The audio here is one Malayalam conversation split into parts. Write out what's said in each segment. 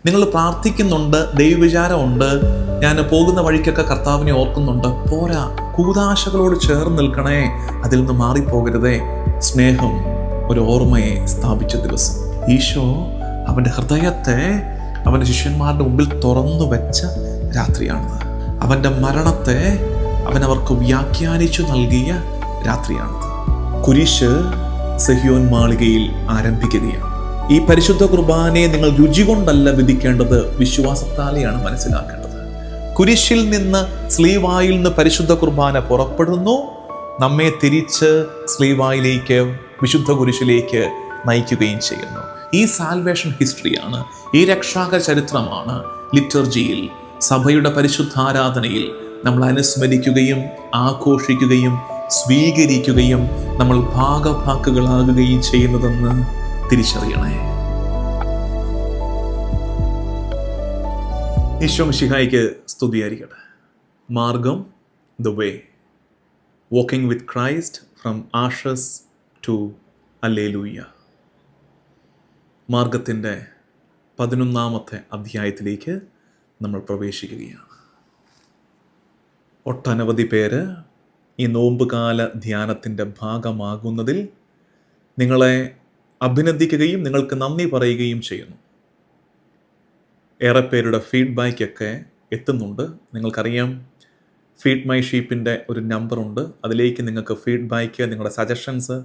നിങ്ങൾ പ്രാർത്ഥിക്കുന്നുണ്ട്, ദൈവവിചാരമുണ്ട്, ഞാൻ പോകുന്ന വഴിക്കൊക്കെ കർത്താവിനെ ഓർക്കുന്നുണ്ട്. പോരാ, കൂദാശകളോട് ചേർന്ന് നിൽക്കണേ, അതിൽ നിന്ന് മാറിപ്പോകരുതേ. സ്നേഹം ഒരു ഓർമ്മയെ സ്ഥാപിച്ച ദിവസം. ഈശോ അവൻ്റെ ഹൃദയത്തെ അവൻ്റെ ശിഷ്യന്മാരുടെ മുമ്പിൽ തുറന്നു വെച്ച രാത്രിയാണിത്. അവൻ്റെ മരണത്തെ അവനവർക്ക് വ്യാഖ്യാനിച്ചു നൽകിയ രാത്രിയാണിത്. കുരിശ് സിഹിയോൻ മാളികയിൽ ആരംഭിക്കുകയാണ്. ഈ പരിശുദ്ധ കുർബാനയെ നിങ്ങൾ രുചി കൊണ്ടല്ല വിധിക്കേണ്ടത്, വിശ്വാസത്താലെയാണ് മനസ്സിലാക്കേണ്ടത്. കുരിശിൽ നിന്ന് സ്ലീവായിൽ നിന്ന് പരിശുദ്ധ കുർബാന പുറപ്പെടുന്നു, നമ്മെ തിരിച്ച് സ്ലീവായിലേക്ക്, വിശുദ്ധ കുരിശിലേക്ക് നയിക്കുകയും ചെയ്യുന്നു. ഈ സാൽവേഷൻ ഹിസ്റ്ററിയാണ്, ഈ രക്ഷാക ചരിത്രമാണ് ലിറ്റർജിയിൽ, സഭയുടെ പരിശുദ്ധാരാധനയിൽ നമ്മൾ അനുസ്മരിക്കുകയും ആഘോഷിക്കുകയും സ്വീകരിക്കുകയും നമ്മൾ ഭാഗഭാക്കുകളാകുകയും ചെയ്യുന്നതെന്ന് തിരിച്ചറിയണേ. ഈശോ മിശിഹായ്ക്ക് സ്തുതിയായിരിക്കട്ടെ. മാർഗം, the way, walking with Christ from ashes to alleluia. മാർഗത്തിൻ്റെ 11-ാമത്തെ അധ്യായത്തിലേക്ക് നമ്മൾ പ്രവേശിക്കുകയാണ്. ഒട്ടനവധി പേര് ഈ നോമ്പുകാല ധ്യാനത്തിൻ്റെ ഭാഗമാകുന്നതിൽ നിങ്ങളെ അഭിനന്ദിക്കുകയും നിങ്ങൾക്ക് നന്ദി പറയുകയും ചെയ്യുന്നു. ഏറെ പേരുടെ ഫീഡ്ബാക്കൊക്കെ എത്തുന്നുണ്ട്. നിങ്ങൾക്കറിയാം, ഫീഡ് മൈ ഷീപ്പിൻ്റെ ഒരു നമ്പറുണ്ട്. അതിലേക്ക് നിങ്ങൾക്ക് ഫീഡ്ബാക്ക്, നിങ്ങളുടെ സജഷൻസ്,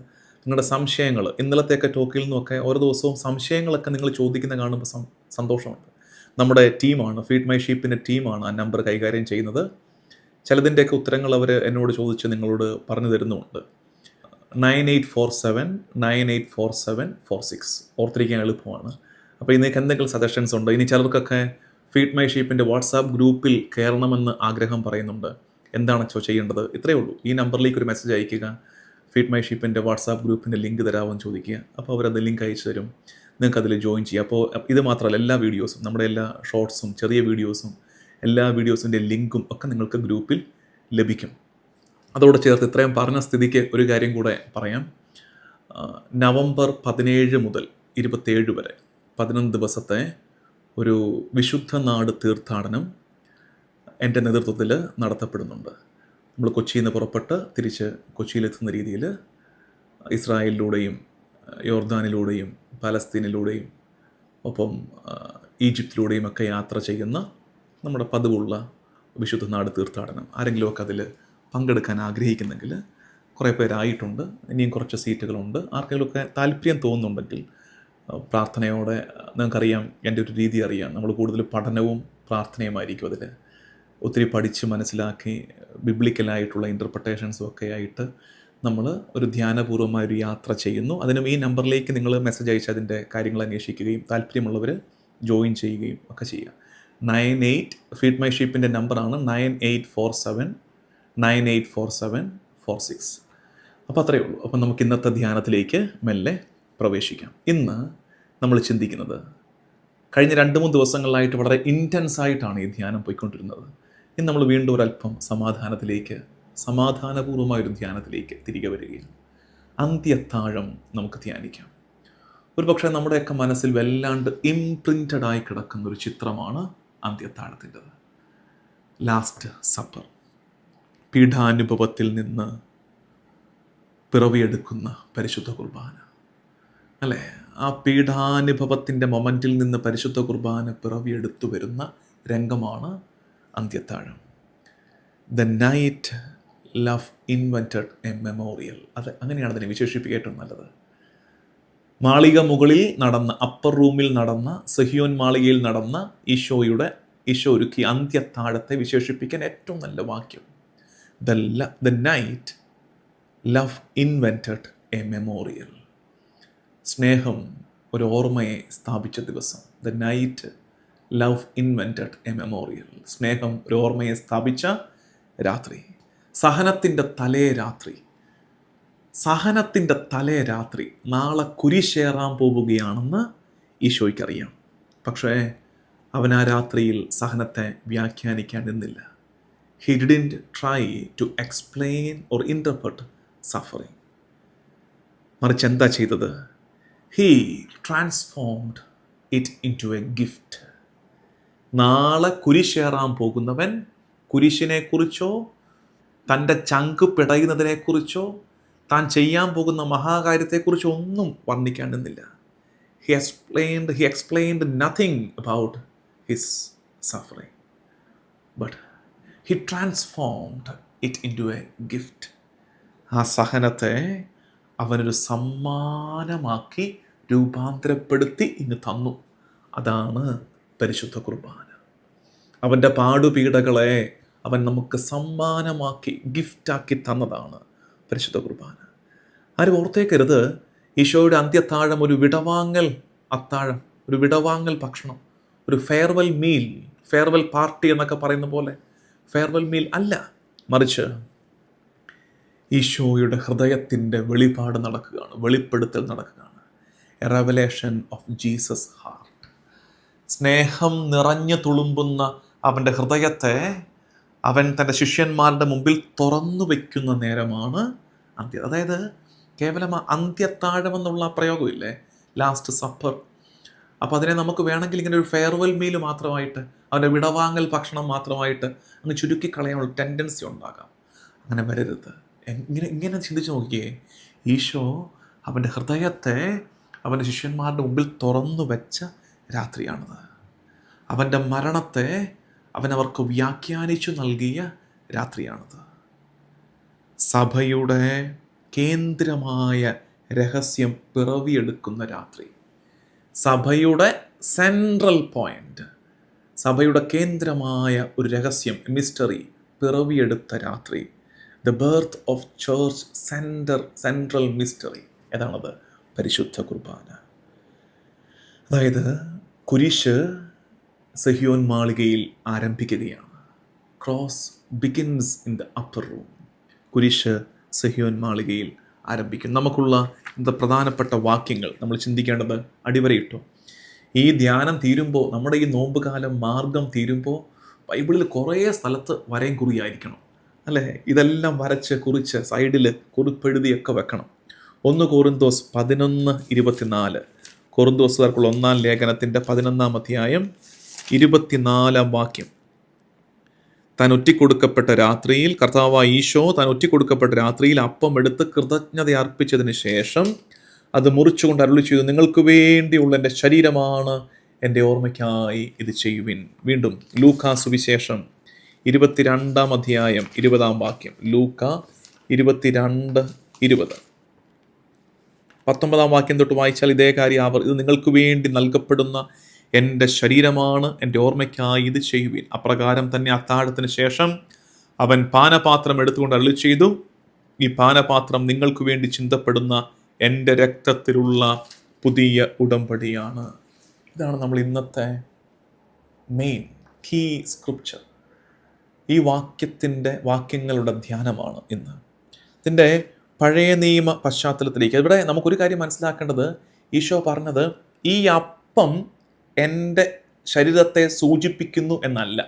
നിങ്ങളുടെ സംശയങ്ങൾ, ഇന്നലത്തെയൊക്കെ ടോക്കിൽ നിന്നൊക്കെ ഓരോ ദിവസവും സംശയങ്ങളൊക്കെ നിങ്ങൾ ചോദിക്കുന്ന കാണുമ്പോൾ സന്തോഷമുണ്ട്. നമ്മുടെ ടീമാണ്, ഫീഡ് മൈ ഷീപ്പിൻ്റെ ടീമാണ് ആ നമ്പർ കൈകാര്യം ചെയ്യുന്നത്. ചിലതിൻ്റെയൊക്കെ ഉത്തരങ്ങൾ അവർ എന്നോട് ചോദിച്ച് നിങ്ങളോട് പറഞ്ഞു തരുന്നുമുണ്ട്. 9847984746 ഓർത്തിരിക്കാൻ എളുപ്പമാണ്. അപ്പോൾ ഇന്നേക്ക് എന്തെങ്കിലും സജഷൻസ് ഉണ്ട്. ഇനി ചിലർക്കൊക്കെ ഫീഡ് മൈ ഷീപ്പിൻ്റെ വാട്സാപ്പ് ഗ്രൂപ്പിൽ കയറണമെന്ന് ആഗ്രഹം പറയുന്നുണ്ട്. എന്താണ് ചെയ്യേണ്ടത്? ഇത്രയേ ഉള്ളൂ. ഈ നമ്പറിലേക്ക് ഒരു മെസ്സേജ് അയയ്ക്കുക, ഫീഡ് മൈ ഷീപ്പിൻ്റെ വാട്സാപ്പ് ഗ്രൂപ്പിൻ്റെ ലിങ്ക് തരാമെന്ന് ചോദിക്കുക. അപ്പോൾ അവരത് ലിങ്ക് അയച്ചു തരും, നിങ്ങൾക്ക് അതിൽ ജോയിൻ ചെയ്യാം. അപ്പോൾ ഇത് മാത്രമല്ല, എല്ലാ വീഡിയോസും, നമ്മുടെ എല്ലാ ഷോർട്സും ചെറിയ വീഡിയോസും എല്ലാ വീഡിയോസിൻ്റെ ലിങ്കും ഒക്കെ നിങ്ങൾക്ക് ഗ്രൂപ്പിൽ ലഭിക്കും. അതോടെ ചേർത്ത് ഇത്രയും പറഞ്ഞ സ്ഥിതിക്ക് ഒരു കാര്യം കൂടെ പറയാം. നവംബർ 17 മുതൽ 27 വരെ 11 ദിവസത്തെ ഒരു വിശുദ്ധ നാട് തീർത്ഥാടനം എൻ്റെ നേതൃത്വത്തിൽ നടത്തപ്പെടുന്നുണ്ട്. നമ്മൾ കൊച്ചിയിൽ നിന്ന് പുറപ്പെട്ട് തിരിച്ച് കൊച്ചിയിലെത്തുന്ന രീതിയിൽ ഇസ്രായേലിലൂടെയും യോർദാനിലൂടെയും പലസ്തീനിലൂടെയും ഒപ്പം ഈജിപ്തിലൂടെയും ഒക്കെ യാത്ര ചെയ്യുന്ന നമ്മുടെ പതിവുള്ള വിശുദ്ധ നാട് തീർത്ഥാടനം. ആരെങ്കിലുമൊക്കെ അതിൽ പങ്കെടുക്കാൻ ആഗ്രഹിക്കുന്നെങ്കിൽ, കുറേ പേരായിട്ടുണ്ട്, ഇനിയും കുറച്ച് സീറ്റുകളുണ്ട്. ആർക്കെങ്കിലുമൊക്കെ താല്പര്യം തോന്നുന്നുണ്ടെങ്കിൽ പ്രാർത്ഥനയോടെ, നിങ്ങൾക്കറിയാം എൻ്റെ ഒരു രീതി അറിയാം, നമ്മൾ കൂടുതൽ പഠനവും പ്രാർത്ഥനയുമായിരിക്കും അതിൽ. ഒത്തിരി പഠിച്ച് മനസ്സിലാക്കി ബിബ്ലിക്കലായിട്ടുള്ള ഇൻ്റർപ്രിട്ടേഷൻസും ഒക്കെ ആയിട്ട് നമ്മൾ ഒരു ധ്യാനപൂർവ്വമായൊരു യാത്ര ചെയ്യുന്നു. അതിനും ഈ നമ്പറിലേക്ക് നിങ്ങൾ മെസ്സേജ് അയച്ച് അതിൻ്റെ കാര്യങ്ങൾ അന്വേഷിക്കുകയും താല്പര്യമുള്ളവർ ജോയിൻ ചെയ്യുകയും ഒക്കെ ചെയ്യുക. 98 ഫീഡ് മൈ ഷീപ്പിൻ്റെ നമ്പറാണ് 9847984746. അപ്പോൾ അത്രയേ ഉള്ളൂ. അപ്പം നമുക്ക് ഇന്നത്തെ ധ്യാനത്തിലേക്ക് മെല്ലെ പ്രവേശിക്കാം. ഇന്ന് നമ്മൾ ചിന്തിക്കുന്നത്, കഴിഞ്ഞ 2-3 ദിവസങ്ങളിലായിട്ട് വളരെ ഇൻറ്റൻസായിട്ടാണ് ഈ ധ്യാനം പോയിക്കൊണ്ടിരുന്നത്. ഇന്ന് നമ്മൾ വീണ്ടും ഒരല്പം സമാധാനപൂർവ്വമായൊരു ധ്യാനത്തിലേക്ക് തിരികെ വരികയാണ്. അന്ത്യത്താഴം നമുക്ക് ധ്യാനിക്കാം. ഒരുപക്ഷെ നമ്മുടെയൊക്കെ മനസ്സിൽ വല്ലാണ്ട് ഇംപ്രിൻറ്റഡായി കിടക്കുന്നൊരു ചിത്രമാണ് അന്ത്യത്താഴത്തിൻ്റെത്. ലാസ്റ്റ് സപ്പർ, പീഠാനുഭവത്തിൽ നിന്ന് പിറവിയെടുക്കുന്ന പരിശുദ്ധ കുർബാന, അല്ലേ? ആ പീഠാനുഭവത്തിൻ്റെ മൊമെൻറ്റിൽ നിന്ന് പരിശുദ്ധ കുർബാന പിറവിയെടുത്തു വരുന്ന രംഗമാണ് അന്ത്യത്താഴം. The night love invented a memorial. അത് അങ്ങനെയാണ് അതിനെ വിശേഷിപ്പിക്കുക ഏറ്റവും നല്ലത്. മാളിക മുകളിൽ നടന്ന, അപ്പർ റൂമിൽ നടന്ന, സിഹിയോൻ മാളികയിൽ നടന്ന ഈശോ ഒരുക്കിയ അന്ത്യത്താഴത്തെ വിശേഷിപ്പിക്കാൻ ഏറ്റവും നല്ല വാക്യം the night love invented a memorial. സ്നേഹം ഒരു ഓർമ്മയെ സ്ഥാപിച്ച ദിവസം. The night love invented a memorial. സ്നേഹം ഒരു ഓർമ്മയെ സ്ഥാപിച്ച രാത്രി. സഹനത്തിൻ്റെ തലേ രാത്രി നാളെ കുരിശേറാൻ പോവുകയാണെന്ന് ഈശോയ്ക്കറിയാം. പക്ഷേ അവൻ ആ രാത്രിയിൽ സഹനത്തെ വ്യാഖ്യാനിക്കാൻ നിന്നില്ല. He didn't try to explain or interpret suffering. മറിച്ച് എന്താ ചെയ്തത്? He transformed it into a gift. നാളെ കുരിശേറാൻ പോകുന്നവൻ കുരിശിനെക്കുറിച്ചോ തൻ്റെ ചങ്ക് പിടയുന്നതിനെക്കുറിച്ചോ താൻ ചെയ്യാൻ പോകുന്ന മഹാകാര്യത്തെക്കുറിച്ചോ ഒന്നും വർണ്ണിക്കേണ്ടുന്നില്ല. He explained nothing about his suffering, but he transformed it into a gift. ആ സഹനത്തെ അവനൊരു സമ്മാനമാക്കി രൂപാന്തരപ്പെടുത്തി ഇങ്ങ് തന്നു. അതാണ് പരിശുദ്ധ കുർബാന. അവൻ്റെ പാടുപീഡകളെ അവൻ നമുക്ക് സമ്മാനമാക്കി ഗിഫ്റ്റാക്കി തന്നതാണ് പരിശുദ്ധ കുർബാന. ആരും ഓർത്തേക്കരുത്, ഈശോയുടെ അന്ത്യത്താഴം ഒരു വിടവാങ്ങൽ അത്താഴം, ഒരു വിടവാങ്ങൽ ഭക്ഷണം, ഒരു ഫെയർവെൽ മീൽ, ഫെയർവെൽ പാർട്ടി എന്നൊക്കെ പറയുന്ന പോലെ ഫെയർവെൽ മീൽ അല്ല. മറിച്ച് ഈശോയുടെ ഹൃദയത്തിൻ്റെ വെളിപാട് നടക്കുകയാണ്, വെളിപ്പെടുത്തൽ നടക്കുകയാണ്. A revelation of Jesus heart. സ്നേഹം നിറഞ്ഞു തുളുമ്പുന്ന അവൻ്റെ ഹൃദയത്തെ അവൻ തൻ്റെ ശിഷ്യന്മാരുടെ മുമ്പിൽ തുറന്നു വയ്ക്കുന്ന നേരമാണ് അന്ത്യം. അതായത് കേവലം അന്ത്യത്താഴം എന്നുള്ള പ്രയോഗമില്ലേ, ലാസ്റ്റ് സപ്പർ. അപ്പോൾ അതിനെ നമുക്ക് വേണമെങ്കിൽ ഇങ്ങനെ ഒരു ഫെയർവെൽ മീൽ മാത്രമായിട്ട്, അവൻ്റെ വിടവാങ്ങൽ ഭക്ഷണം മാത്രമായിട്ട് അങ്ങ് ചുരുക്കിക്കളയാനുള്ള ടെൻഡൻസി ഉണ്ടാകാം. അങ്ങനെ വരരുത്. ഇങ്ങനെ ചിന്തിച്ച് നോക്കിയേ, ഈശോ അവൻ്റെ ഹൃദയത്തെ അവൻ്റെ ശിഷ്യന്മാരുടെ മുമ്പിൽ തുറന്നു വെച്ച രാത്രിയാണത്. അവൻ്റെ മരണത്തെ അവനവർക്ക് വ്യാഖ്യാനിച്ചു നൽകിയ രാത്രിയാണത്. സഭയുടെ കേന്ദ്രമായ രഹസ്യം പിറവിയെടുക്കുന്ന രാത്രി, സഭയുടെ സെൻട്രൽ പോയിന്റ്, സഭയുടെ കേന്ദ്രമായ ഒരു രഹസ്യം, മിസ്റ്ററി പിറവിയെടുത്ത രാത്രി. The birth of church central mystery. ഏതാണത്? പരിശുദ്ധ കുർബാന. അതായത് കുരിശ് സഹിയോൻ മാളികയിൽ ആരംഭിക്കുകയാണ്. Cross begins in the upper room. കുരിശ് സഹിയോൻ മാളികയിൽ ആരംഭിക്കും. നമുക്കുള്ള പ്രധാനപ്പെട്ട വാക്യങ്ങൾ നമ്മൾ ചിന്തിക്കേണ്ടത് അടിവരയിട്ടു. ഈ ധ്യാനം തീരുമ്പോൾ, നമ്മുടെ ഈ നോമ്പുകാലം മാർഗം തീരുമ്പോൾ ബൈബിളിൽ കുറേ സ്ഥലത്ത് വരയും കുറിയായിരിക്കണം, അല്ലേ? ഇതെല്ലാം വരച്ച് കുറിച്ച് സൈഡിൽ കുറിപ്പെഴുതിയൊക്കെ വെക്കണം. 1 കൊറിന്തോസ് 11:24, കൊറിന്തോസുകാർക്കുള്ള 1-ാം ലേഖനത്തിൻ്റെ 11-ാം അധ്യായം 24-ാം വാക്യം. താൻ ഒറ്റിക്കൊടുക്കപ്പെട്ട രാത്രിയിൽ, കർത്താവായ ഈശോ താൻ ഒറ്റിക്കൊടുക്കപ്പെട്ട രാത്രിയിൽ അപ്പം എടുത്ത് കൃതജ്ഞത അർപ്പിച്ചതിന് ശേഷം അത് മുറിച്ചുകൊണ്ട് അരുളി ചെയ്തു, നിങ്ങൾക്ക് വേണ്ടിയുള്ള എൻ്റെ ശരീരമാണ്, എൻ്റെ ഓർമ്മയ്ക്കായി ഇത് ചെയ്യുവിൻ. വീണ്ടും ലൂക്കാ സുവിശേഷം 22-ാം അധ്യായം 20-ാം വാക്യം. ലൂക്കാ 22:20. 19-ാം വാക്യം തൊട്ട് വായിച്ചാൽ ഇതേ കാര്യം ഇത് നിങ്ങൾക്ക് വേണ്ടി നൽകപ്പെടുന്ന എൻ്റെ ശരീരമാണ്, എൻ്റെ ഓർമ്മയ്ക്കായി ഇത് ചെയ്യുവിൻ. അപ്രകാരം തന്നെ അത്താഴത്തിന് ശേഷം അവൻ പാനപാത്രം എടുത്തുകൊണ്ട് അരുളി ചെയ്തു, ഈ പാനപാത്രം നിങ്ങൾക്ക് വേണ്ടി ചിന്തപ്പെടുന്ന എൻ്റെ രക്തത്തിലുള്ള പുതിയ ഉടമ്പടിയാണ്. ഇതാണ് നമ്മൾ ഇന്നത്തെ മെയിൻ കീ സ്ക്രിപ്ചർ. ഈ വാക്യങ്ങളുടെ ധ്യാനമാണ് ഇന്ന്. ഇതിൻ്റെ പഴയ നിയമ പശ്ചാത്തലത്തിലേക്ക് ഇവിടെ നമുക്കൊരു കാര്യം മനസ്സിലാക്കേണ്ടത്, ഈശോ പറഞ്ഞത് ഈ അപ്പം എൻ്റെ ശരീരത്തെ സൂചിപ്പിക്കുന്നു എന്നല്ല,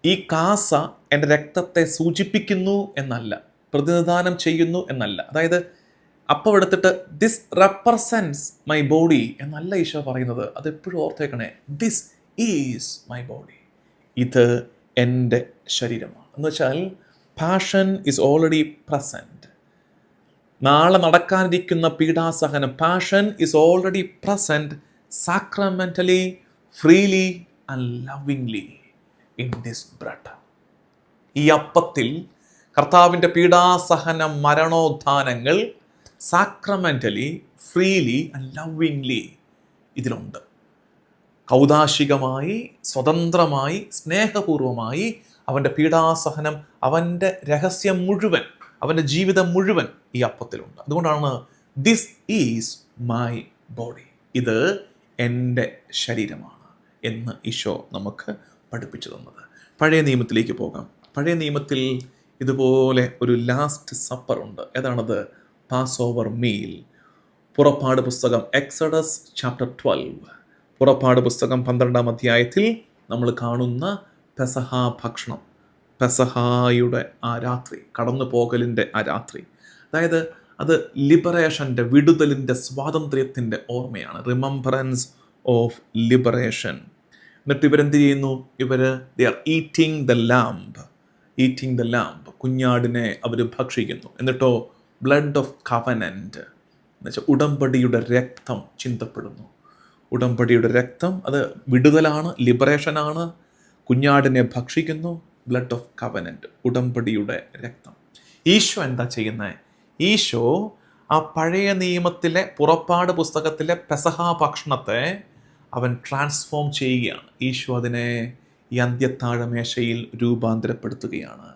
ഈ കാസ എൻ്റെ രക്തത്തെ സൂചിപ്പിക്കുന്നു എന്നല്ല, പ്രതിനിധാനം ചെയ്യുന്നു എന്നല്ല. അതായത് അപ്പം എടുത്തിട്ട് ദിസ് റെപ്രസെൻറ്റ്സ് മൈ ബോഡി എന്നല്ല ഈശോ പറയുന്നത്. അതെപ്പോഴും ഓർത്തേക്കണേ, ദിസ് ഈസ് മൈ ബോഡി, ഇത് എൻ്റെ ശരീരമാണ്. എന്ന് വെച്ചാൽ പാഷൻ ഈസ് ഓൾറെഡി പ്രസൻറ്റ്. നാളെ നടക്കാനിരിക്കുന്ന പീഡാസഹനം, passion is already present sacramentally, freely and lovingly in this bread. ഈ അപ്പത്തിൽ കർത്താവിൻ്റെ പീഡാസഹന മരണോത്ഥാനങ്ങൾ സാക്രമെൻ്റലി, ഫ്രീലി ആൻഡ് ലവിങ്ലി ഇതിലുണ്ട്. കൗദാശികമായി, സ്വതന്ത്രമായി, സ്നേഹപൂർവമായി അവൻ്റെ പീഡാസഹനം, അവൻ്റെ രഹസ്യം മുഴുവൻ, അവൻ്റെ ജീവിതം മുഴുവൻ ഈ അപ്പത്തിലുണ്ട്. അതുകൊണ്ടാണ് ദിസ് ഈസ് മൈ ബോഡി, ഇത് എൻ്റെ ശരീരമാണ് എന്ന് ഈശോ നമുക്ക് പഠിപ്പിച്ചു തന്നത്. പഴയ നിയമത്തിലേക്ക് പോകാം. പഴയ നിയമത്തിൽ ഇതുപോലെ ഒരു ലാസ്റ്റ് സപ്പർ ഉണ്ട്. ഏതാണത്? Passover meal. പുറപ്പാട് പുസ്തകം എക്സഡസ് ചാപ്റ്റർ 12, പുറപ്പാട് പുസ്തകം 12-ാം അധ്യായത്തിൽ നമ്മൾ കാണുന്ന പെസഹ ഭക്ഷണം, പെസഹായുടെ ആ രാത്രി, കടന്നു പോകലിൻ്റെ ആ രാത്രി. അതായത് അത് ലിബറേഷൻ്റെ, വിടുതലിൻ്റെ, സ്വാതന്ത്ര്യത്തിൻ്റെ ഓർമ്മയാണ്. Remembrance of liberation. എന്നിട്ട് ഇവരെന്ത് ചെയ്യുന്നു? They are eating the lamb, കുഞ്ഞാടിനെ അവർ ഭക്ഷിക്കുന്നു. എന്നിട്ടോ ബ്ലഡ് ഓഫ് കവനന്റ് എന്നുവെച്ചാൽ ഉടമ്പടിയുടെ രക്തം ചിന്തപ്പെടുന്നു. ഉടമ്പടിയുടെ രക്തം അത് വിടുതലാണ്, ലിബറേഷനാണ്. കുഞ്ഞാടിനെ ഭക്ഷിക്കുന്നു, ബ്ലഡ് ഓഫ് കവനന്റ്, ഉടമ്പടിയുടെ രക്തം. ഈശോ എന്താ ചെയ്യുന്നത്? ഈശോ ആ പഴയ നിയമത്തിലെ പുറപ്പാട് പുസ്തകത്തിലെ പെസഹ ഭക്ഷണത്തെ അവൻ ട്രാൻസ്ഫോം ചെയ്യുകയാണ്. ഈശോ അതിനെ ഈ അന്ത്യത്താഴമേശയിൽ രൂപാന്തരപ്പെടുത്തുകയാണ്.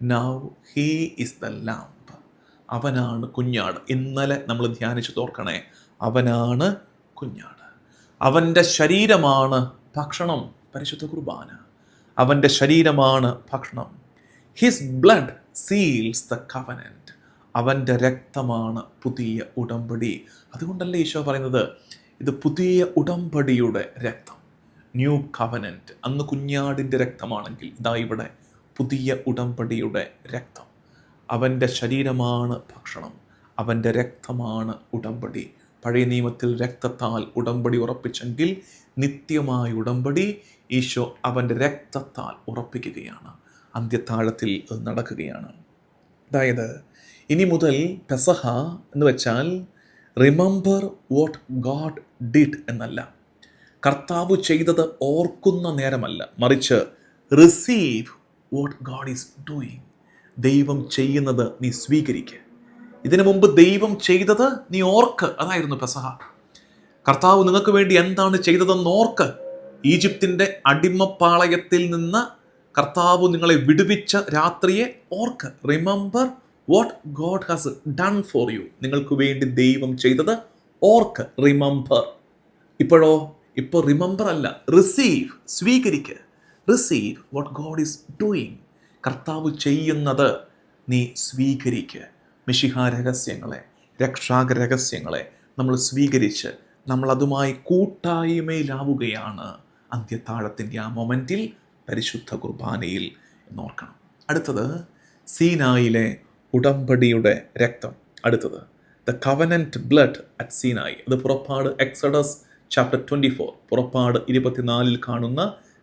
Now he is the lamb, അവനാണ് കുഞ്ഞാട്. ഇന്നലെ നമ്മൾ ധ്യാനിച്ചു തോർക്കണേ, അവനാണ് കുഞ്ഞാട്. അവൻ്റെ ശരീരമാണ് ഭക്ഷണം, പരിശുദ്ധ കുർബാന. അവൻ്റെ ശരീരമാണ് ഭക്ഷണം. His blood seals the covenant, അവൻ്റെ രക്തമാണ് പുതിയ ഉടമ്പടി. അതുകൊണ്ടല്ലേ ഈശോ പറയുന്നത് ഇത് പുതിയ ഉടമ്പടിയുടെ രക്തം, ന്യൂ കവനന്റ്. അന്ന് കുഞ്ഞാടിൻ്റെ രക്തമാണെങ്കിൽ ഇതാ ഇവിടെ പുതിയ ഉടമ്പടിയുടെ രക്തം. അവൻ്റെ ശരീരമാണ് ഭക്ഷണം, അവൻ്റെ രക്തമാണ് ഉടമ്പടി. പഴയ നിയമത്തിൽ രക്തത്താൽ ഉടമ്പടി ഉറപ്പിച്ചെങ്കിൽ നിത്യമായ ഉടമ്പടി ഈശോ അവൻ്റെ രക്തത്താൽ ഉറപ്പിക്കുകയാണ്. അന്ത്യത്താഴത്തിൽ അത് നടക്കുകയാണ്. അതായത് ഇനി മുതൽ പെസഹ എന്ന് വെച്ചാൽ റിമെമ്പർ വാട്ട് ഗോഡ് ഡിഡ് എന്നല്ല, കർത്താവ് ചെയ്തത് ഓർക്കുന്ന നേരമല്ല, മറിച്ച് receive what God is doing, ദൈവം ചെയ്യുന്നത് നീ സ്വീകരിക്കുക. ഇതിനു മുമ്പ് ദൈവം ചെയ്തത് നീ ഓർക്ക്, അതായിരുന്നു പെസഹ. കർത്താവ് നിങ്ങൾക്ക് വേണ്ടി എന്താണ് ചെയ്തതെന്ന് ഓർക്ക്. ഈജിപ്തിൻ്റെ അടിമപ്പാളയത്തിൽ നിന്ന് കർത്താവ് നിങ്ങളെ വിടുവിച്ച രാത്രിയെ ഓർക്ക്. Remember what God has done for you, നിങ്ങൾക്ക് വേണ്ടി ദൈവം ചെയ്തത് ഓർക്ക്, റിമെമ്പർ. ഇപ്പോഴോ? ഇപ്പോൾ റിമെമ്പർ അല്ല, റിസീവ്, സ്വീകരിക്കുക. Receive what God is doing, കർത്താവ് ചെയ്യുന്നത് നീ സ്വീകരിക്കുക. മിശിഹ രഹസ്യങ്ങളെ, രക്ഷാക രഹസ്യങ്ങളെ നമ്മൾ സ്വീകരിച്ച് നമ്മൾ അതുമായി കൂട്ടായ്മയിലാവുകയാണ് അന്ത്യത്താഴത്തിൻ്റെ ആ മൊമെൻറ്റിൽ, പരിശുദ്ധ കുർബാനയിൽ എന്നോർക്കണം. അടുത്തത് സീനായിലെ ഉടമ്പടിയുടെ രക്തം. അടുത്തത് ദ കവനന്റ് ബ്ലഡ് അറ്റ് സീനായി. അത് പുറപ്പാട് എക്സഡസ് ചാപ്റ്റർ 24, പുറപ്പാട് 24 കാണുന്ന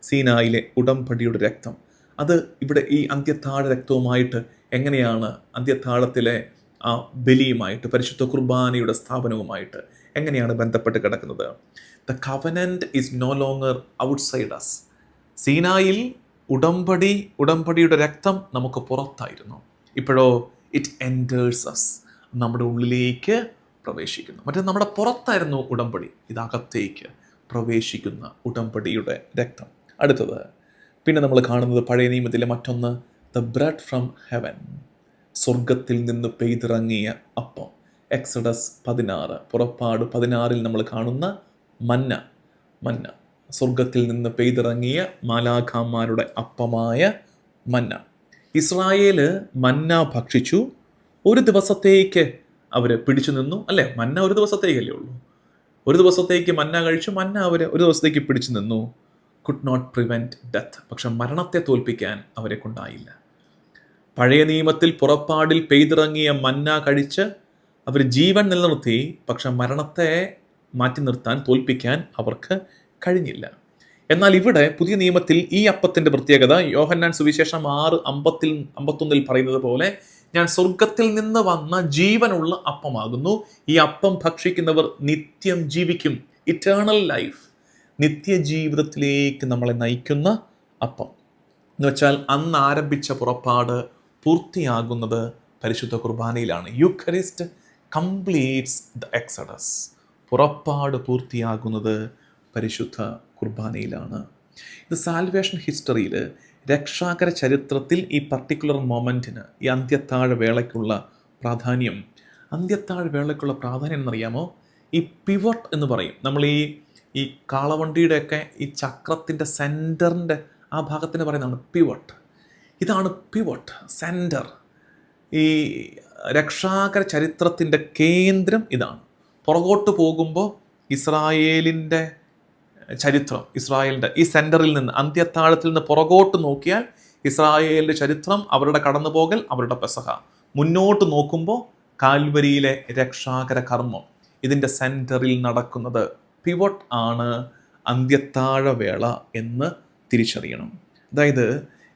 സീനായിലെ ഉടമ്പടിയുടെ രക്തം. അത് ഇവിടെ ഈ അന്ത്യത്താഴ രക്തവുമായിട്ട് എങ്ങനെയാണ്, അന്ത്യത്താഴത്തിലെ ആ ബലിയുമായിട്ട്, പരിശുദ്ധ കുർബാനയുടെ സ്ഥാപനവുമായിട്ട് എങ്ങനെയാണ് ബന്ധപ്പെട്ട് കിടക്കുന്നത്? The covenant is no longer outside us. സീനായിൽ ഉടമ്പടിയുടെ രക്തം നമുക്ക് പുറത്തായിരുന്നു. ഇപ്പോഴോ ഇറ്റ് എൻറ്റേഴ്സ് അസ്, നമ്മുടെ ഉള്ളിലേക്ക് പ്രവേശിക്കുന്നു. മറ്റേ നമ്മുടെ പുറത്തായിരുന്നു ഉടമ്പടി, ഇതകത്തേക്ക് പ്രവേശിക്കുന്ന ഉടമ്പടിയുടെ രക്തം. അടുത്തത് പിന്നെ നമ്മൾ കാണുന്നത് പഴയ നിയമത്തിലെ മറ്റൊന്ന്, ദ ബ്രെഡ് ഫ്രം ഹെവൻ, സ്വർഗത്തിൽ നിന്ന് പെയ്തിറങ്ങിയ അപ്പം. എക്സഡസ് 16, പുറപ്പാട് 16 നമ്മൾ കാണുന്ന മന്ന, സ്വർഗത്തിൽ നിന്ന് പെയ്തിറങ്ങിയ മാലാഖമാരുടെ അപ്പമായ മന്ന. ഇസ്രായേല് മന്ന ഭക്ഷിച്ചു, ഒരു ദിവസത്തേക്ക് അവർ പിടിച്ചു നിന്നു, അല്ലേ? മന്ന ഒരു ദിവസത്തേക്കല്ലേ ഉള്ളൂ. ഒരു ദിവസത്തേക്ക് മന്ന കഴിച്ചു, മന്ന അവർ ഒരു ദിവസത്തേക്ക് പിടിച്ചു നിന്നു. കുഡ് നോട്ട് പ്രിവെൻറ്റ് ഡെത്ത്, പക്ഷെ മരണത്തെ തോൽപ്പിക്കാൻ അവരെ കൊണ്ടായില്ല. പഴയ നിയമത്തിൽ പുറപ്പാടിൽ പെയ്തിറങ്ങിയ മന്ന കഴിച്ച് അവർ ജീവൻ നിലനിർത്തി, പക്ഷെ മരണത്തെ മാറ്റി നിർത്താൻ, തോൽപ്പിക്കാൻ അവർക്ക് കഴിഞ്ഞില്ല. എന്നാൽ ഇവിടെ പുതിയ നിയമത്തിൽ ഈ അപ്പത്തിൻ്റെ പ്രത്യേകത, യോഹന്നാൻ സുവിശേഷം 6:51 പറയുന്നത് പോലെ, ഞാൻ സ്വർഗത്തിൽ നിന്ന് വന്ന ജീവനുള്ള അപ്പമാകുന്നു, ഈ അപ്പം ഭക്ഷിക്കുന്നവർ നിത്യം ജീവിക്കും. ഇറ്റേണൽ ലൈഫ്, നിത്യജീവിതത്തിലേക്ക് നമ്മളെ നയിക്കുന്ന അപ്പം എന്ന് വെച്ചാൽ അന്ന് ആരംഭിച്ച പുറപ്പാട് പൂർത്തിയാകുന്നത് പരിശുദ്ധ കുർബാനയിലാണ്. യൂക്കറിസ്റ്റ് കംപ്ലീറ്റ്സ് ദ എക്സഡസ്, പുറപ്പാട് പൂർത്തിയാകുന്നത് പരിശുദ്ധ കുർബാനയിലാണ്. ഇത് സാൽവേഷൻ ഹിസ്റ്ററിയിൽ, രക്ഷാകര ചരിത്രത്തിൽ ഈ പർട്ടിക്കുലർ മൊമെൻറ്റിന്, ഈ അന്ത്യത്താഴ വേളയ്ക്കുള്ള പ്രാധാന്യം എന്നറിയാമോ? ഈ പിവട്ട് എന്ന് പറയും. നമ്മൾ ഈ കാളവണ്ടിയുടെയൊക്കെ ഈ ചക്രത്തിൻ്റെ സെൻറ്ററിൻ്റെ ആ ഭാഗത്തിന് പറയുന്നതാണ് പിവട്ട്. ഇതാണ് പിവട്ട്, സെൻറ്റർ. ഈ രക്ഷാകര ചരിത്രത്തിൻ്റെ കേന്ദ്രം ഇതാണ്. പുറകോട്ട് പോകുമ്പോൾ ഇസ്രായേലിൻ്റെ ചരിത്രം, ഇസ്രായേലിൻ്റെ ഈ സെൻറ്ററിൽ നിന്ന്, അന്ത്യത്താഴത്തിൽ നിന്ന് പുറകോട്ട് നോക്കിയാൽ ഇസ്രായേലിൻ്റെ ചരിത്രം, അവരുടെ കടന്നുപോകൽ, അവരുടെ പെസഹ. മുന്നോട്ട് നോക്കുമ്പോൾ കാൽവരിയിലെ രക്ഷാകര കർമ്മം, ഇതിൻ്റെ സെൻറ്ററിൽ നടക്കുന്നത് പിവട്ട് ആണ് അന്ത്യത്താഴവേള എന്ന് തിരിച്ചറിയണം. അതായത്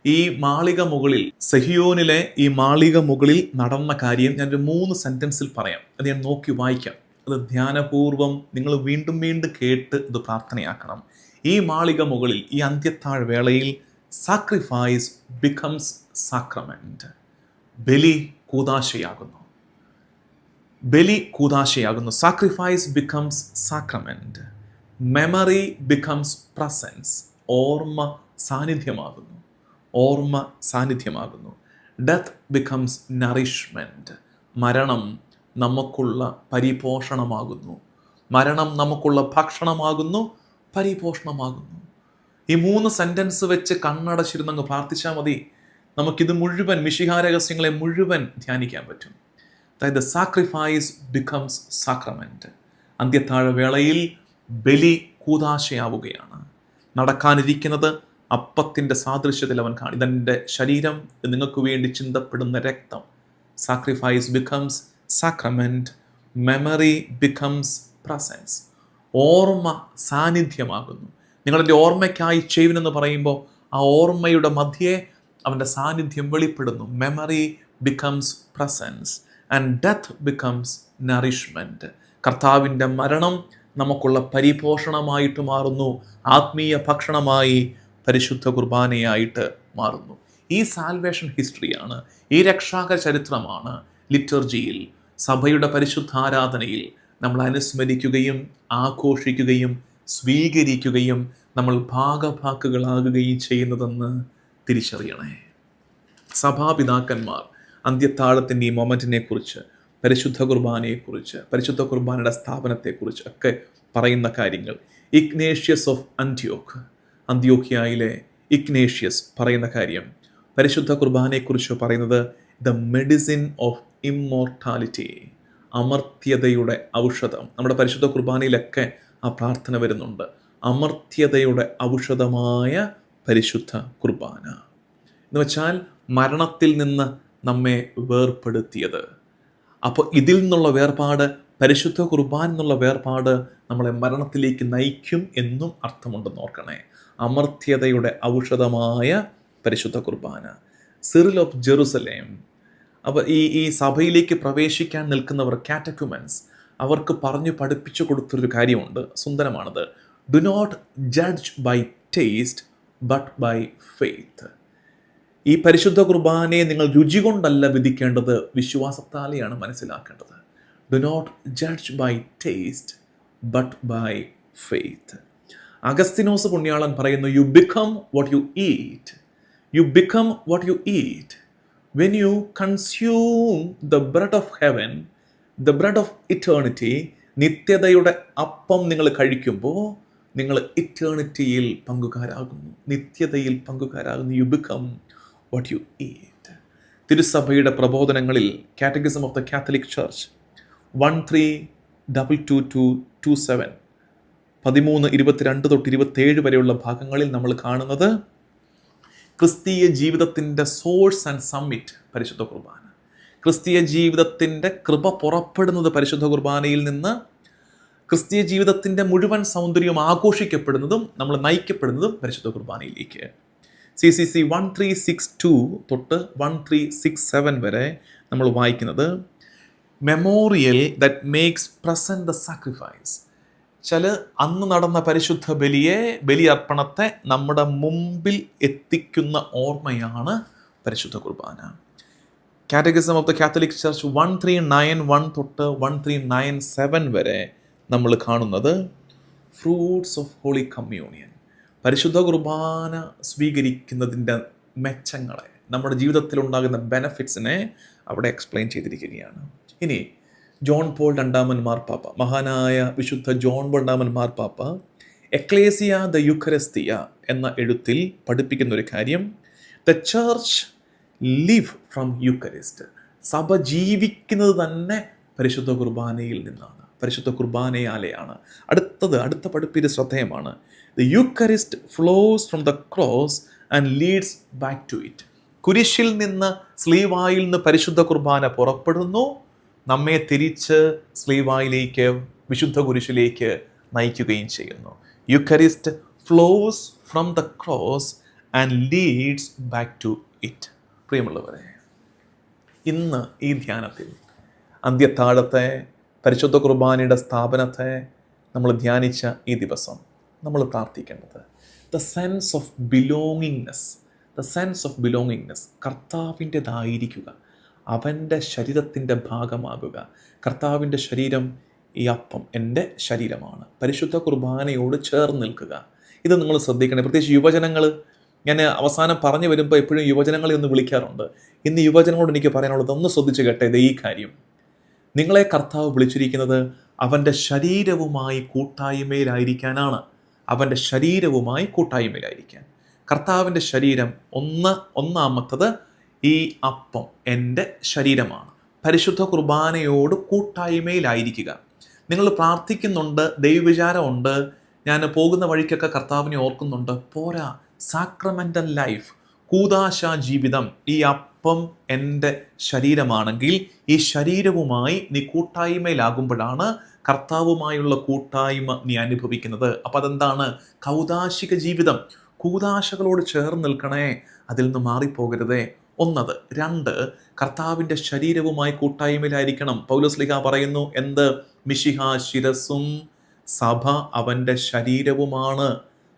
ഈ മാളിക മുകളിൽ, സഹിയോനിലെ ഈ മാളിക മുകളിൽ നടന്ന കാര്യം ഞാനൊരു 3 സെൻറ്റൻസിൽ പറയാം. അത് ഞാൻ നോക്കി വായിക്കാം. അത് ധ്യാനപൂർവം നിങ്ങൾ വീണ്ടും വീണ്ടും കേട്ട് ഇത് പ്രാർത്ഥനയാക്കണം. ഈ മാളിക മുകളിൽ, ഈ അന്ത്യത്താഴ വേളയിൽ സാക്രിഫൈസ് ബിക്കംസ് സാക്രമെന്റ്. ബലി കൂദാശയാകുന്നു. ബലി കൂദാശയാകുന്നു. Sacrifice becomes sacrament. Memory becomes presence. ഓർമ്മ സാന്നിധ്യമാകുന്നു. ഓർമ്മ സാന്നിധ്യമാകുന്നു. Death becomes nourishment. മരണം നമുക്കുള്ള പരിപോഷണമാകുന്നു. മരണം നമുക്കുള്ള ഭക്ഷണമാകുന്നു, പരിപോഷണമാകുന്നു. ഈ 3 സെൻറ്റൻസ് വെച്ച് കണ്ണടച്ചിരുന്നങ്ങ് പ്രാർത്ഥിച്ചാൽ മതി. നമുക്കിത് മുഴുവൻ, മിശിഹാ രഹസ്യങ്ങളെ മുഴുവൻ ധ്യാനിക്കാൻ പറ്റും. അതായത് സാക്രിഫൈസ് ബിക്കംസ് സാക്രമെന്റ്. അന്ത്യത്താഴ വേളയിൽ ബലി കൂദാശയാവുകയാണ്. നടക്കാനിരിക്കുന്നത് അപ്പത്തിൻ്റെ സാദൃശ്യത്തിൽ അവൻ കാണും. ഇതെൻ്റെ ശരീരം, നിങ്ങൾക്ക് വേണ്ടി ചിന്തപ്പെടുന്ന രക്തം. Sacrifice becomes sacrament. Memory becomes presence. ഓർമ്മ സാന്നിധ്യമാകുന്നു. നിങ്ങളെൻ്റെ ഓർമ്മയ്ക്കായി ചെയ്യുവനെന്ന് പറയുമ്പോൾ ആ ഓർമ്മയുടെ മധ്യേ അവൻ്റെ സാന്നിധ്യം വെളിപ്പെടുന്നു. Memory becomes presence and death becomes nourishment. കർത്താവിൻ്റെ മരണം നമുക്കുള്ള പരിപോഷണമായിട്ട് മാറുന്നു. ആത്മീയ ഭക്ഷണമായി പരിശുദ്ധ കുർബാനയായിട്ട് മാറുന്നു. ഈ സാൽവേഷൻ ഹിസ്റ്ററിയാണ്, ഈ രക്ഷാകര ചരിത്രമാണ് ലിറ്റർജിയിൽ, സഭയുടെ പരിശുദ്ധാരാധനയിൽ നമ്മൾ അനുസ്മരിക്കുകയും ആഘോഷിക്കുകയും സ്വീകരിക്കുകയും നമ്മൾ ഭാഗഭാക്കുകളാകുകയും ചെയ്യുന്നതെന്ന് തിരിച്ചറിയണേ. സഭാപിതാക്കന്മാർ അന്ത്യത്താഴത്തിൻ്റെ ഈ മൊമെൻറ്റിനെ കുറിച്ച്, പരിശുദ്ധ കുർബാനയെക്കുറിച്ച്, പരിശുദ്ധ കുർബാനയുടെ സ്ഥാപനത്തെക്കുറിച്ച് ഒക്കെ പറയുന്ന കാര്യങ്ങൾ, ഇഗ്നേഷ്യസ് ഓഫ് അന്ത്യോഖ്യയിലെ ഇഗ്നേഷ്യസ് പറയുന്ന കാര്യം, പരിശുദ്ധ കുർബാനയെക്കുറിച്ച് പറയുന്നത് ദ മെഡിസിൻ ഓഫ് ഇമ്മോർട്ടാലിറ്റി, അമർത്യതയുടെ ഔഷധം. നമ്മുടെ പരിശുദ്ധ കുർബാനയിലൊക്കെ ആ പ്രാർത്ഥന വരുന്നുണ്ട്. അമർത്യതയുടെ ഔഷധമായ പരിശുദ്ധ കുർബാന എന്ന് വെച്ചാൽ മരണത്തിൽ നിന്ന് നമ്മെ വേർപ്പെടുത്തിയത്. അപ്പോൾ ഇതിൽ നിന്നുള്ള വേർപാട്, പരിശുദ്ധ കുർബാന എന്നുള്ള വേർപാട് നമ്മളെ മരണത്തിലേക്ക് നയിക്കും എന്നും അർത്ഥമുണ്ടെന്ന് ഓർക്കണേ. അമർത്യതയുടെ ഔഷധമായ പരിശുദ്ധ കുർബാന. സിറിൽ ഓഫ് ജെറുസലേം, അപ്പോൾ ഈ സഭയിലേക്ക് പ്രവേശിക്കാൻ നിൽക്കുന്നവർ, കാറ്റക്യുമൻസ്, അവർക്ക് പറഞ്ഞു പഠിപ്പിച്ചു കൊടുത്തൊരു കാര്യമുണ്ട്. സുന്ദരമാണത്. Do not judge by taste but by faith. ഈ പരിശുദ്ധ കുർബാനയെ നിങ്ങൾ രുചി കൊണ്ടല്ല വിധിക്കേണ്ടത്, വിശ്വാസത്താലെയാണ് മനസ്സിലാക്കേണ്ടത്. Do not judge by taste but by faith. അഗസ്തിനോസ് പുണ്യാളൻ പറയുന്നു, you become what you eat. You become what you eat. When you consume the bread of heaven, the bread of eternity, നിത്യതയുടെ അപ്പം നിങ്ങൾ കഴിക്കുമ്പോൾ നിങ്ങൾ ഇറ്റേണിറ്റിയിൽ പങ്കുകാരാകുന്നു, നിത്യതയിൽ പങ്കുകാരാകുന്നു. You become what you eat. തിരുസഭയുടെ പ്രബോധനങ്ങളിൽ catechism of the Catholic church 1322-27 13:22 തൊട്ട് 27 വരെയുള്ള ഭാഗങ്ങളിൽ നമ്മൾ കാണുന്നത് ക്രിസ്തീയ ജീവിതത്തിൻ്റെ സോഴ്സ് ആൻഡ് സമ്മിറ്റ് പരിശുദ്ധ കുർബാന. ക്രിസ്തീയ ജീവിതത്തിൻ്റെ കൃപ പുറപ്പെടുന്നത് പരിശുദ്ധ കുർബാനയിൽ നിന്ന്. ക്രിസ്തീയ ജീവിതത്തിൻ്റെ മുഴുവൻ സൗന്ദര്യവും ആഘോഷിക്കപ്പെടുന്നതും നമ്മൾ നയിക്കപ്പെടുന്നതും പരിശുദ്ധ കുർബാനയിലേക്ക്. CCC 1362 തൊട്ട് 1367 വരെ നമ്മൾ വായിക്കുന്നത് memorial that makes present the sacrifice. അന്ന് നടന്ന പരിശുദ്ധ ബലിയർപ്പണത്തെ നമ്മുടെ മുമ്പിൽ എത്തിക്കുന്ന ഓർമ്മയാണ് പരിശുദ്ധ Qurbana. Catechism of the Catholic Church 1391 തൊട്ട് 1397 വരെ നമ്മൾ കാണുന്നത് ഫ്രൂട്ട്സ് ഓഫ് ഹോളി കമ്മ്യൂണിയൻ. പരിശുദ്ധ കുർബാന സ്വീകരിക്കുന്നതിൻ്റെ മെച്ചങ്ങളെ, നമ്മുടെ ജീവിതത്തിൽ ഉണ്ടാകുന്ന ബെനഫിറ്റ്സിനെ അവിടെ എക്സ്പ്ലെയിൻ ചെയ്തിരിക്കുകയാണ്. ഇനി ജോൺ പോൾ രണ്ടാമൻ മാർപ്പാപ്പ, മഹാനായ വിശുദ്ധ ജോൺ പോൾ രണ്ടാമൻ മാർപ്പാപ്പ എക്ലേസിയ ദ യുക്കറിസ്തിയ എന്ന എഴുത്തിൽ പഠിപ്പിക്കുന്ന ഒരു കാര്യം, the church live from Eucharist. സഭ ജീവിക്കുന്നത് തന്നെ പരിശുദ്ധ കുർബാനയിൽ നിന്നാണ്, പരിശുദ്ധ കുർബാനയാലെയാണ്. അടുത്ത പഠിപ്പിൻ്റെ ശ്രദ്ധേയമാണ്. The Eucharist flows from the cross and leads back to it. കുരിശിൽ നിന്ന്, സ്ലീവായിൽ നിന്ന് പരിശുദ്ധ കുർബാന പുറപ്പെടുന്നു, നമ്മെ തിരിച്ച് സ്ലീവായിലേക്ക്, വിശുദ്ധ കുരിശിലേക്ക് നയിക്കുകയും ചെയ്യുന്നു. Eucharist flows from the cross and leads back to it. പ്രിയമുള്ളവരെ, ഇന്ന് ഈ ധ്യാനത്തിൽ അന്ത്യത്താഴത്തെ പരിശുദ്ധ കുർബാനയുടെ സ്ഥാപനത്തെ നമ്മൾ ധ്യാനിച്ച ഈ ദിവസം നമ്മൾ പ്രാർത്ഥിക്കേണ്ടത് ദ സെൻസ് ഓഫ് ബിലോങ്ങിങ്നെസ്, കർത്താവിൻ്റെതായിരിക്കുക, അവൻ്റെ ശരീരത്തിൻ്റെ ഭാഗമാകുക. കർത്താവിൻ്റെ ശരീരം, ഈ അപ്പം എൻ്റെ ശരീരമാണ്, പരിശുദ്ധ കുർബാനയോട് ചേർന്ന് നിൽക്കുക. ഇത് നിങ്ങൾ ശ്രദ്ധിക്കണേ. പ്രത്യേകിച്ച് യുവജനങ്ങൾ, ഞാൻ അവസാനം പറഞ്ഞു വരുമ്പോൾ എപ്പോഴും യുവജനങ്ങളെ ഒന്ന് വിളിക്കാറുണ്ട്. ഇന്ന് യുവജനങ്ങളോട് എനിക്ക് പറയാനുള്ളത്, ഒന്ന് ശ്രദ്ധിച്ച് കേട്ടേ ഈ കാര്യം. നിങ്ങളെ കർത്താവ് വിളിച്ചിരിക്കുന്നത് അവൻ്റെ ശരീരവുമായി കൂട്ടായ്മയിലായിരിക്കാനാണ്. അവൻ്റെ ശരീരവുമായി കൂട്ടായ്മയിലായിരിക്കാൻ. കർത്താവിൻ്റെ ശരീരം ഒന്നാമത്തത് ഈ അപ്പം എൻ്റെ ശരീരമാണ്. പരിശുദ്ധ കുർബാനയോട് കൂട്ടായ്മയിലായിരിക്കുക. നിങ്ങൾ പ്രാർത്ഥിക്കുന്നുണ്ട്, ദൈവവിചാരമുണ്ട്, ഞാൻ പോകുന്ന വഴിക്കൊക്കെ കർത്താവിനെ ഓർക്കുന്നുണ്ട്, പോരാ. സാക്രമെൻ്റൽ ലൈഫ്, കൂദാശ ജീവിതം. ഈ അപ്പം എൻ്റെ ശരീരമാണെങ്കിൽ ഈ ശരീരവുമായി നീ കൂട്ടായ്മയിലാകുമ്പോഴാണ് കർത്താവുമായുള്ള കൂട്ടായ്മ നീ അനുഭവിക്കുന്നത്. അപ്പം അതെന്താണ്? കൗദാശിക ജീവിതം. കൂദാശകളോട് ചേർന്ന് നിൽക്കണേ, അതിൽ നിന്ന് മാറിപ്പോകരുതേ. ഒന്നത്. രണ്ട്, കർത്താവിൻ്റെ ശരീരവുമായി കൂട്ടായ്മയിലായിരിക്കണം. പൗലോസ്ലീഹ പറയുന്നു, എന്ത്? മിശിഹ ശിരസ്സും സഭ അവൻ്റെ ശരീരവുമാണ്.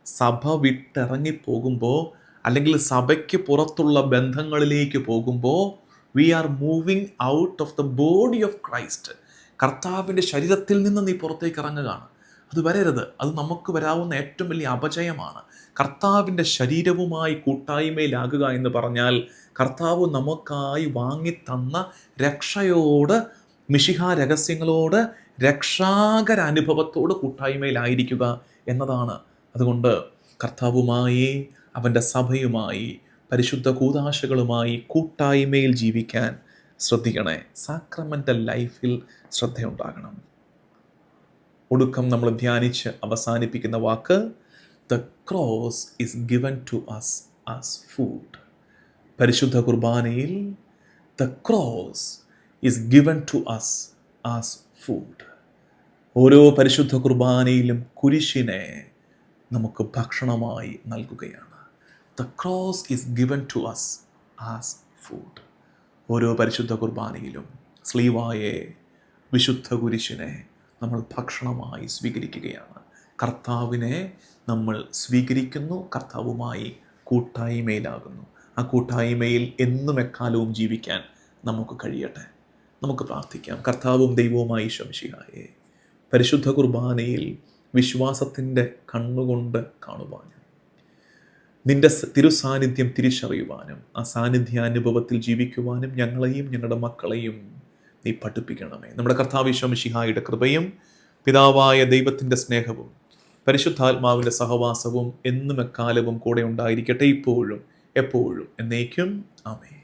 സഭ വിട്ടിറങ്ങിപ്പോകുമ്പോൾ, അല്ലെങ്കിൽ സഭയ്ക്ക് പുറത്തുള്ള ബന്ധങ്ങളിലേക്ക് പോകുമ്പോൾ, we are moving out of the body of Christ. കർത്താവിൻ്റെ ശരീരത്തിൽ നിന്ന് നീ പുറത്തേക്ക് ഇറങ്ങുകയാണ്. അത് വരരുത്. അത് നമുക്ക് വരാവുന്ന ഏറ്റവും വലിയ അപജയമാണ്. കർത്താവിൻ്റെ ശരീരവുമായി കൂട്ടായ്മയിലാകുക എന്ന് പറഞ്ഞാൽ കർത്താവ് നമുക്കായി വാങ്ങിത്തന്ന രക്ഷയോട്, മിശിഹ രഹസ്യങ്ങളോട്, രക്ഷാകര അനുഭവത്തോട് കൂട്ടായ്മയിലായിരിക്കുക എന്നതാണ്. അതുകൊണ്ട് കർത്താവുമായി, അവൻ്റെ സഭയുമായി, പരിശുദ്ധ കൂദാശകളുമായി കൂട്ടായ്മയിൽ ജീവിക്കാൻ ശ്രദ്ധിക്കണേ. സാക്രമെൻ്റൽ ലൈഫിൽ ശ്രദ്ധയുണ്ടാകണം. ഒടുക്കം നമ്മൾ ധ്യാനിച്ച് അവസാനിപ്പിക്കുന്ന വാക്ക്, the cross is given to us as food. പരിശുദ്ധ കുർബാനയിൽ the cross is given to us as food. ഓരോ പരിശുദ്ധ കുർബാനയിലും കുരിശിനെ നമുക്ക് ഭക്ഷണമായി നൽകുകയാണ്. The cross is given to us as food. ഓരോ പരിശുദ്ധ കുർബാനയിലും സ്ലീവായെ, വിശുദ്ധ കുരിശിനെ നമ്മൾ ഭക്ഷണമായി സ്വീകരിക്കുകയാണ്. കർത്താവിനെ നമ്മൾ സ്വീകരിക്കുന്നു, കർത്താവുമായി കൂട്ടായ്മയിലാകുന്നു. ആ കൂട്ടായ്മയിൽ എന്നും എക്കാലവും ജീവിക്കാൻ നമുക്ക് കഴിയട്ടെ. നമുക്ക് പ്രാർത്ഥിക്കാം. കർത്താവും ദൈവവുമായി ഈശോ മിശിഹായേ, പരിശുദ്ധ കുർബാനയിൽ വിശ്വാസത്തിൻ്റെ കണ്ണുകൊണ്ട് കാണുവാനും നിൻ്റെ തിരുസാന്നിധ്യം തിരിച്ചറിയുവാനും ആ സാന്നിധ്യാനുഭവത്തിൽ ജീവിക്കുവാനും ഞങ്ങളെയും ഞങ്ങളുടെ മക്കളെയും നീ പഠിപ്പിക്കണമേ. നമ്മുടെ കർത്താവ് ഈശോ മിശിഹായുടെ കൃപയും പിതാവായ ദൈവത്തിൻ്റെ സ്നേഹവും പരിശുദ്ധാത്മാവിൻ്റെ സഹവാസവും എന്നും എക്കാലവും കൂടെ ഉണ്ടായിരിക്കട്ടെ, ഇപ്പോഴും എപ്പോഴും എന്നേക്കും. ആമേൻ.